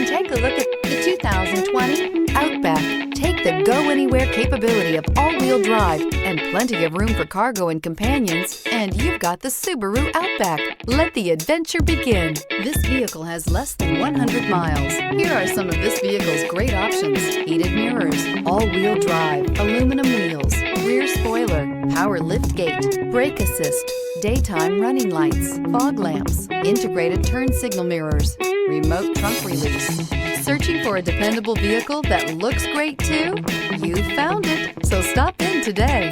Come take a look at the 2020 Outback. Take the go-anywhere capability of all-wheel drive and plenty of room for cargo and companions, and you've got the Subaru Outback. Let the adventure begin. This vehicle has less than 100 miles. Here are some of this vehicle's great options: heated mirrors, all-wheel drive, aluminum wheels, rear spoiler, power liftgate, brake assist, daytime running lights, fog lamps, integrated turn signal mirrors, remote trunk release. Searching for a dependable vehicle that looks great too? You found it, so stop in today.